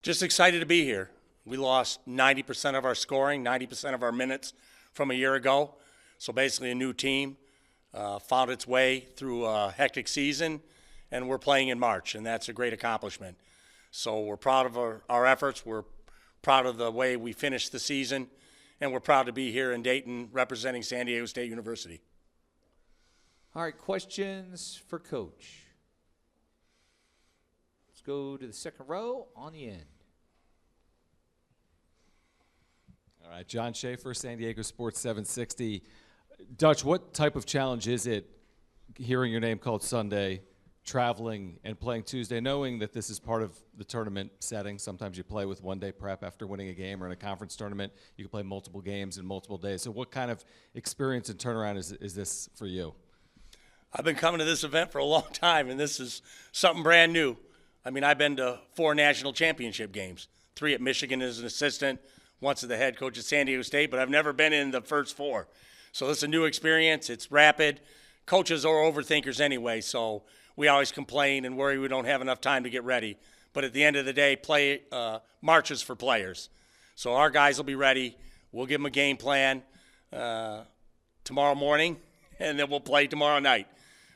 Just excited to be here. We lost 90% of our scoring, 90% of our minutes from a year ago. So basically a new team found its way through a hectic season, and we're playing in March, and that's a great accomplishment. So we're proud of our efforts. We're proud of the way we finished the season, and we're proud to be here in Dayton representing San Diego State University. All right, questions for Coach. Let's go to the second row on the end. All right, John Schaefer, San Diego Sports 760. Dutch, what type of challenge is it hearing your name called Sunday, traveling and playing Tuesday, knowing that this is part of the tournament setting? Sometimes you play with one-day prep after winning a game, or in a conference tournament, you can play multiple games in multiple days. So what kind of experience and turnaround is this for you? I've been coming to this event for a long time, and this is something brand new. I mean, I've been to 4 national championship games, 3 at Michigan as an assistant, once as the head coach at San Diego State, but I've never been in the first 4. So this is a new experience. It's rapid. Coaches are overthinkers anyway, so we always complain and worry we don't have enough time to get ready. But at the end of the day, March is for players. So our guys will be ready. We'll give them a game plan tomorrow morning, and then we'll play tomorrow night.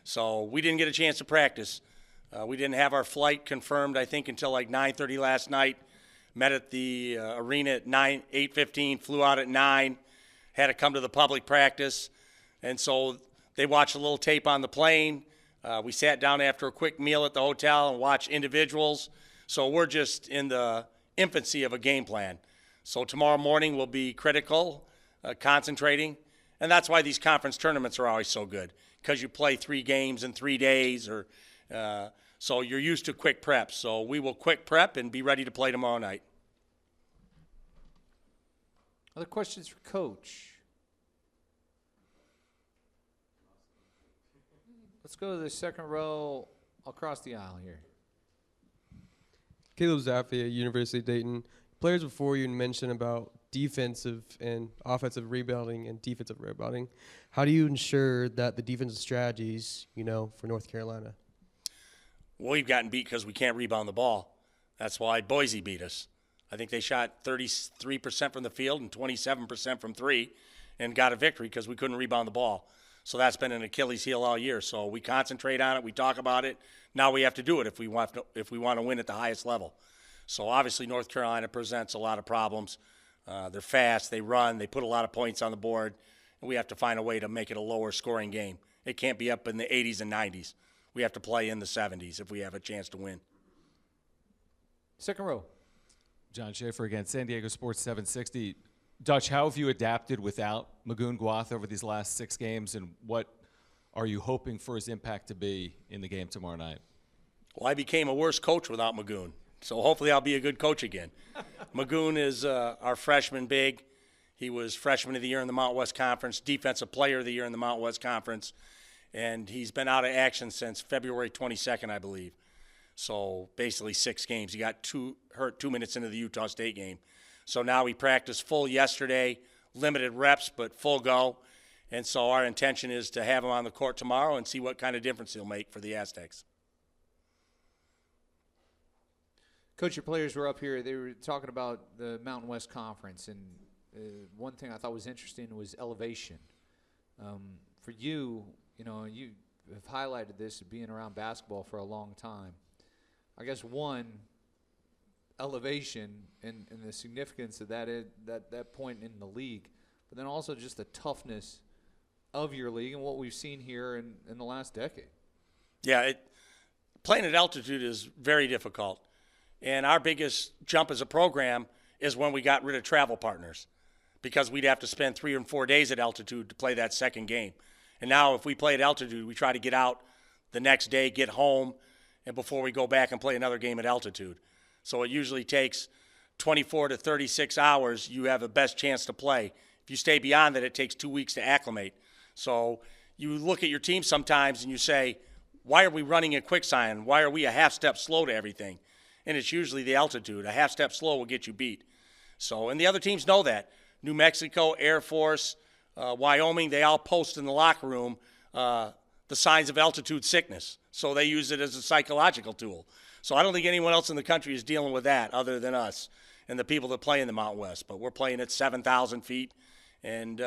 So we didn't get a chance to practice. We didn't have our flight confirmed, I think, until like 9:30 last night. Met at the arena at 8:15, flew out at 9, had to come to the public practice. And so they watched a little tape on the plane. We sat down after a quick meal at the hotel and watched individuals. So we're just in the infancy of a game plan. So tomorrow morning will be critical, concentrating. And that's why these conference tournaments are always so good, because you play 3 games in 3 days, or so you're used to quick prep. So we will quick prep and be ready to play tomorrow night. Other questions for Coach? Let's go to the second row across the aisle here. Caleb Zaffia, University of Dayton. Players before you mentioned about defensive and offensive rebounding and defensive rebounding. How do you ensure that the defensive strategies, for North Carolina? Well, we've gotten beat because we can't rebound the ball. That's why Boise beat us. I think they shot 33% from the field and 27% from 3 and got a victory because we couldn't rebound the ball. So that's been an Achilles heel all year. So we concentrate on it. We talk about it. Now we have to do it if we want to win at the highest level. So obviously North Carolina presents a lot of problems. They're fast. They run. They put a lot of points on the board. And we have to find a way to make it a lower scoring game. It can't be up in the 80s and 90s. We have to play in the 70s if we have a chance to win. Second row. John Schaefer again, San Diego Sports 760. Dutch, how have you adapted without Magoon Gwath over these last 6 games, and what are you hoping for his impact to be in the game tomorrow night? Well, I became a worse coach without Magoon, so hopefully I'll be a good coach again. Magoon is our freshman big. He was freshman of the year in the Mountain West Conference, defensive player of the year in the Mountain West Conference, and he's been out of action since February 22nd, I believe. So basically 6 games. He got hurt 2 minutes into the Utah State game. So now he practiced full yesterday, limited reps, but full go. And so our intention is to have him on the court tomorrow and see what kind of difference he'll make for the Aztecs. Coach, your players were up here. They were talking about the Mountain West Conference, and one thing I thought was interesting was elevation. For you, you have highlighted this being around basketball for a long time. I guess elevation and the significance of that point in the league, but then also just the toughness of your league and what we've seen here in the last decade. Yeah, playing at altitude is very difficult. And our biggest jump as a program is when we got rid of travel partners, because we'd have to spend 3 or 4 days at altitude to play that second game. And now if we play at altitude, we try to get out the next day, get home, and before we go back and play another game at altitude. So it usually takes 24 to 36 hours. You have the best chance to play. If you stay beyond that, it takes 2 weeks to acclimate. So you look at your team sometimes and you say, why are we running a quick sign? Why are we a half step slow to everything? And it's usually the altitude. A half step slow will get you beat. So, and the other teams know that. New Mexico, Air Force, Wyoming, they all post in the locker room the signs of altitude sickness. So they use it as a psychological tool. So I don't think anyone else in the country is dealing with that other than us and the people that play in the Mountain West. But we're playing at 7,000 feet, and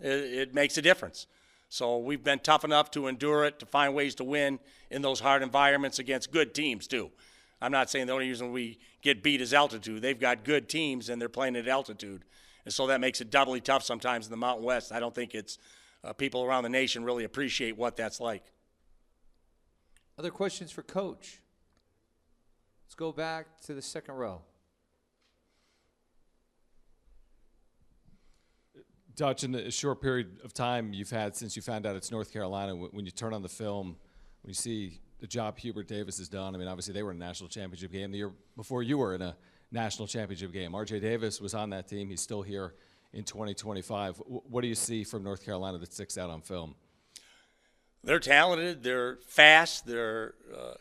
it makes a difference. So we've been tough enough to endure it, to find ways to win in those hard environments against good teams too. I'm not saying the only reason we get beat is altitude. They've got good teams, and they're playing at altitude. And so that makes it doubly tough sometimes in the Mountain West. I don't think it's people around the nation really appreciate what that's like. Other questions for Coach? Let's go back to the second row. Dutch, in the short period of time you've had since you found out it's North Carolina, when you turn on the film, when you see the job Hubert Davis has done, I mean, obviously they were in a national championship game the year before you were in a national championship game. R.J. Davis was on that team. He's still here in 2025. What do you see from North Carolina that sticks out on film? They're talented. They're fast. They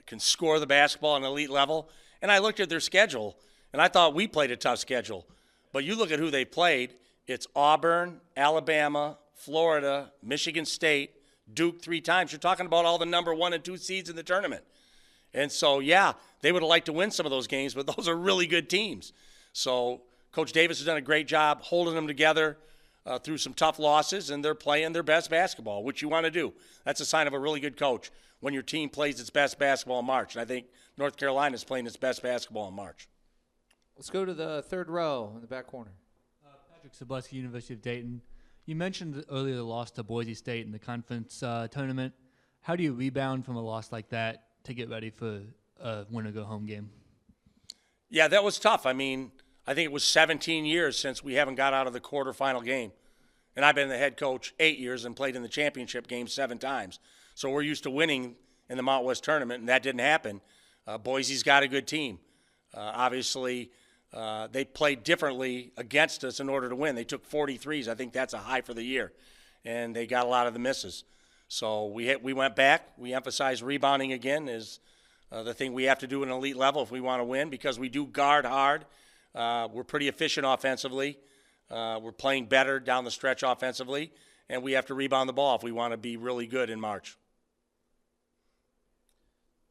can score the basketball on an elite level. And I looked at their schedule, and I thought we played a tough schedule. But you look at who they played, it's Auburn, Alabama, Florida, Michigan State, Duke 3 times. You're talking about all the number 1 and 2 seeds in the tournament. And so, yeah, they would have liked to win some of those games, but those are really good teams. So Coach Davis has done a great job holding them together through some tough losses, and they're playing their best basketball, which you want to do. That's a sign of a really good coach when your team plays its best basketball in March. And I think North Carolina is playing its best basketball in March. Let's go to the third row in the back corner. Patrick Sableski, University of Dayton. You mentioned earlier the loss to Boise State in the conference tournament. How do you rebound from a loss like that to get ready for a win-or-go-home game? Yeah, that was tough. I mean, I think it was 17 years since we haven't got out of the quarterfinal game. And I've been the head coach 8 years and played in the championship game 7 times. So we're used to winning in the Mountain West tournament, and that didn't happen. Boise's got a good team. Obviously, they played differently against us in order to win. They took 43s. I think that's a high for the year. And they got a lot of the misses. So we went back. We emphasized rebounding again is the thing we have to do at an elite level if we want to win, because we do guard hard. We're pretty efficient offensively. We're playing better down the stretch offensively. And we have to rebound the ball if we want to be really good in March.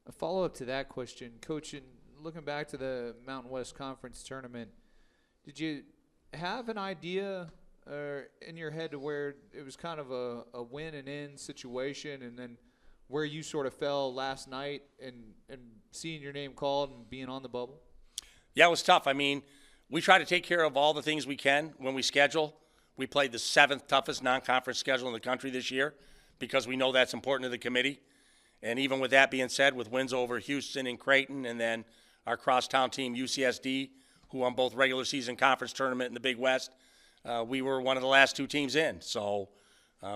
A follow-up to that question, Coach, looking back to the Mountain West Conference tournament, did you have an idea in your head to where it was kind of a win and in situation, and then where you sort of fell last night and seeing your name called and being on the bubble? Yeah, it was tough. I mean, we try to take care of all the things we can when we schedule. We played the 7th toughest non-conference schedule in the country this year because we know that's important to the committee. And even with that being said, with wins over Houston and Creighton, and then our crosstown team, UCSD, who won both regular season conference tournament in the Big West, we were one of the last 2 teams in. So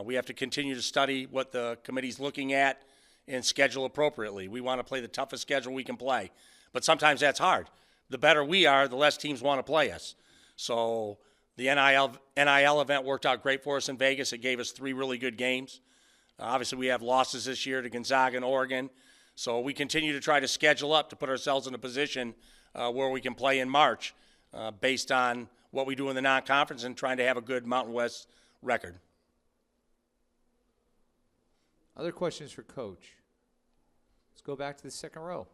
we have to continue to study what the committee's looking at and schedule appropriately. We want to play the toughest schedule we can play. But sometimes that's hard. The better we are, the less teams want to play us. So the NIL event worked out great for us in Vegas. It gave us 3 really good games. Obviously, we have losses this year to Gonzaga and Oregon. So we continue to try to schedule up to put ourselves in a position where we can play in March based on what we do in the non-conference and trying to have a good Mountain West record. Other questions for Coach? Let's go back to the second row.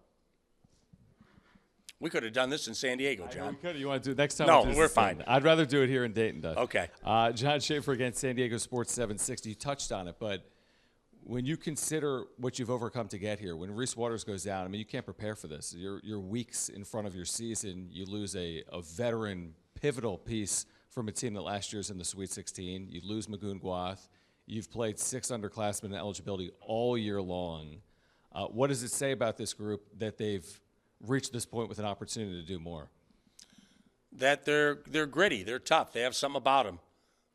We could have done this in San Diego, John. We could. You want to do it next time? No, we'll do we're this fine. then. I'd rather do it here in Dayton, Doug. Okay. John Schaefer against San Diego Sports 760. You touched on it, but when you consider what you've overcome to get here, when Reese Waters goes down, I mean, you can't prepare for this. You're weeks in front of your season. You lose a veteran, pivotal piece from a team that last year's in the Sweet 16. You lose Magoon Gwath. You've played 6 underclassmen in eligibility all year long. What does it say about this group that they've reached this point with an opportunity to do more? That they're gritty. They're tough. They have something about them.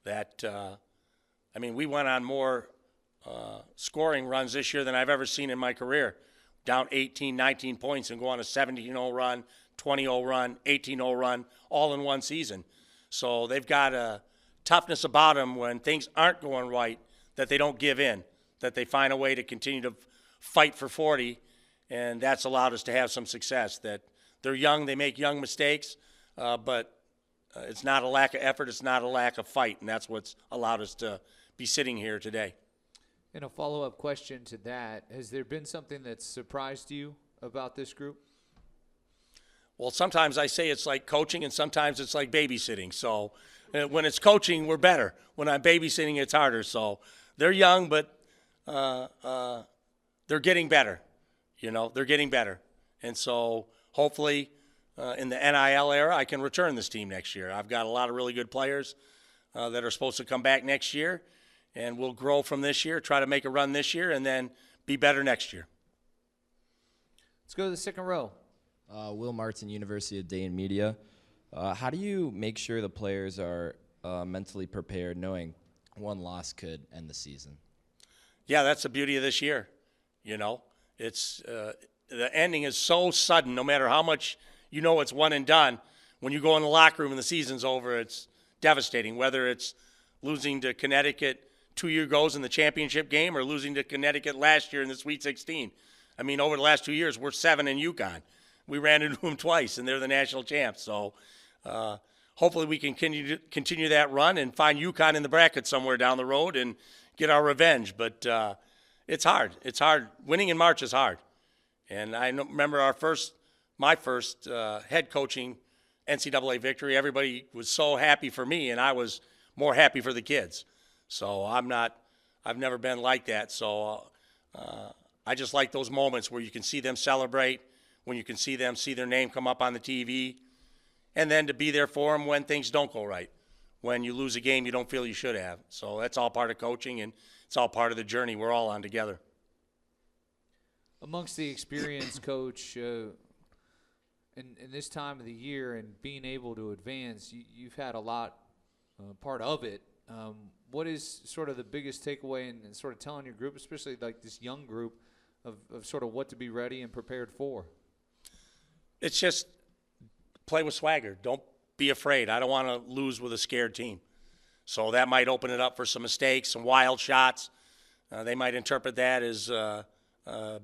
That, I mean, we went on more scoring runs this year than I've ever seen in my career. Down 18, 19 points and go on a 17-0 run, 20-0 run, 18-0 run, all in one season. So they've got a toughness about them when things aren't going right, that they don't give in, that they find a way to continue to fight for 40, and that's allowed us to have some success. That they're young, they make young mistakes, but it's not a lack of effort, it's not a lack of fight, and that's what's allowed us to be sitting here today. And a follow-up question to that, has there been something that surprised you about this group? Well, sometimes I say it's like coaching, and sometimes it's like babysitting. So when it's coaching, we're better. When I'm babysitting, it's harder. So they're young, but they're getting better. They're getting better. And so hopefully in the NIL era, I can return this team next year. I've got a lot of really good players that are supposed to come back next year, and we'll grow from this year, try to make a run this year, and then be better next year. Let's go to the second row. Will Martin, University of Dayton Media. How do you make sure the players are mentally prepared, knowing one loss could end the season? Yeah, that's the beauty of this year. It's the ending is so sudden. No matter how much it's one and done, when you go in the locker room and the season's over, it's devastating. Whether it's losing to Connecticut 2 years ago in the championship game or losing to Connecticut last year in the Sweet 16. I mean, over the last 2 years, we're 7 in UConn. We ran into them twice, and they're the national champs. So hopefully we can continue that run and find UConn in the bracket somewhere down the road and get our revenge. But it's hard. It's hard. Winning in March is hard. And I remember my first head coaching NCAA victory. Everybody was so happy for me, and I was more happy for the kids. So I've never been like that. So I just like those moments where you can see them celebrate, when you can see them see their name come up on the TV, and then to be there for them when things don't go right, when you lose a game you don't feel you should have. So that's all part of coaching, and it's all part of the journey we're all on together. Amongst the experience, Coach, in this time of the year and being able to advance, you've had a lot part of it. What is sort of the biggest takeaway in sort of telling your group, especially like this young group, of sort of what to be ready and prepared for? It's just play with swagger. Don't be afraid. I don't want to lose with a scared team. So that might open it up for some mistakes, some wild shots. They might interpret that as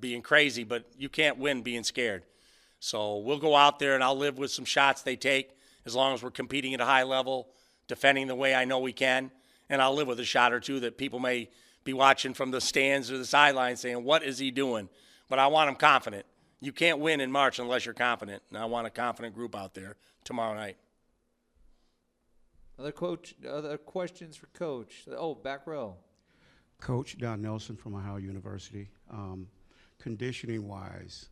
being crazy, but you can't win being scared. So we'll go out there and I'll live with some shots they take as long as we're competing at a high level, defending the way I know we can, and I'll live with a shot or two that people may be watching from the stands or the sidelines saying, what is he doing? But I want them confident. You can't win in March unless you're confident, and I want a confident group out there tomorrow night. Other questions for Coach? Oh, back row. Coach Don Nelson from Ohio University. Conditioning-wise,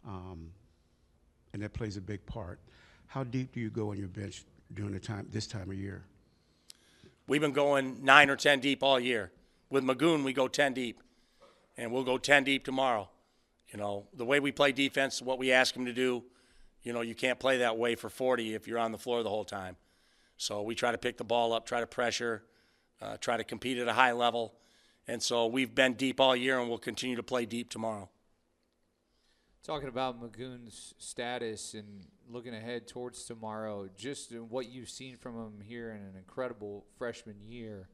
and that plays a big part, how deep do you go on your bench during this time of year? We've been going 9 or 10 deep all year. With Magoon, we go 10 deep, and we'll go 10 deep tomorrow. The way we play defense, what we ask them to do, you can't play that way for 40 if you're on the floor the whole time. So we try to pick the ball up, try to pressure, try to compete at a high level. And so we've been deep all year, and we'll continue to play deep tomorrow. Talking about Magoon's status and looking ahead towards tomorrow, just what you've seen from him here in an incredible freshman year,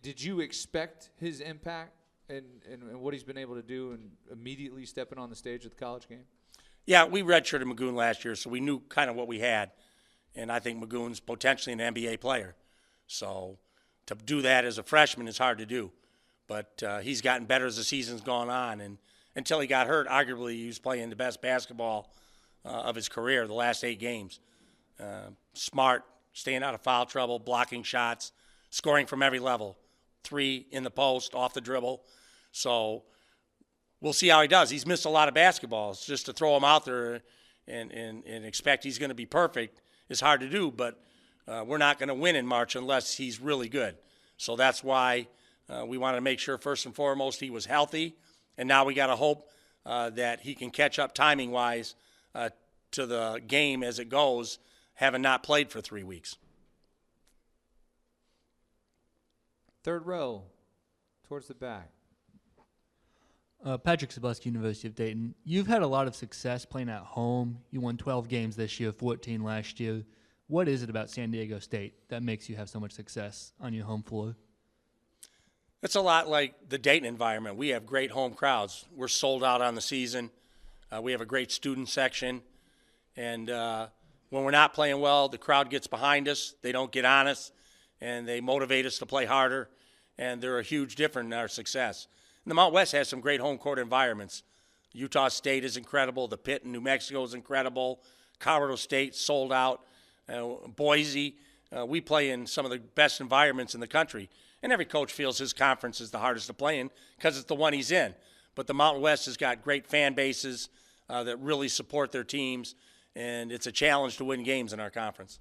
did you expect his impact and what he's been able to do and immediately stepping on the stage at the college game? Yeah, we redshirted Magoon last year, so we knew kind of what we had. And I think Magoon's potentially an NBA player. So to do that as a freshman is hard to do. But he's gotten better as the season's gone on. And until he got hurt, arguably he was playing the best basketball of his career the last 8 games. Smart, staying out of foul trouble, blocking shots, scoring from every level. 3 in the post, off the dribble. So we'll see how he does. He's missed a lot of basketballs. Just to throw him out there and expect he's going to be perfect is hard to do, but we're not going to win in March unless he's really good. So that's why we want to make sure, first and foremost, he was healthy, and now we got to hope that he can catch up timing-wise to the game as it goes, having not played for 3 weeks. Third row, towards the back. Patrick Sabusky, University of Dayton. You've had a lot of success playing at home. You won 12 games this year, 14 last year. What is it about San Diego State that makes you have so much success on your home floor? It's a lot like the Dayton environment. We have great home crowds. We're sold out on the season. We have a great student section. And when we're not playing well, the crowd gets behind us. They don't get on us, and they motivate us to play harder. And they're a huge difference in our success. And the Mount West has some great home court environments. Utah State is incredible. The Pit in New Mexico is incredible. Colorado State sold out. Boise. We play in some of the best environments in the country. And every coach feels his conference is the hardest to play in because it's the one he's in. But the Mountain West has got great fan bases that really support their teams, and it's a challenge to win games in our conference.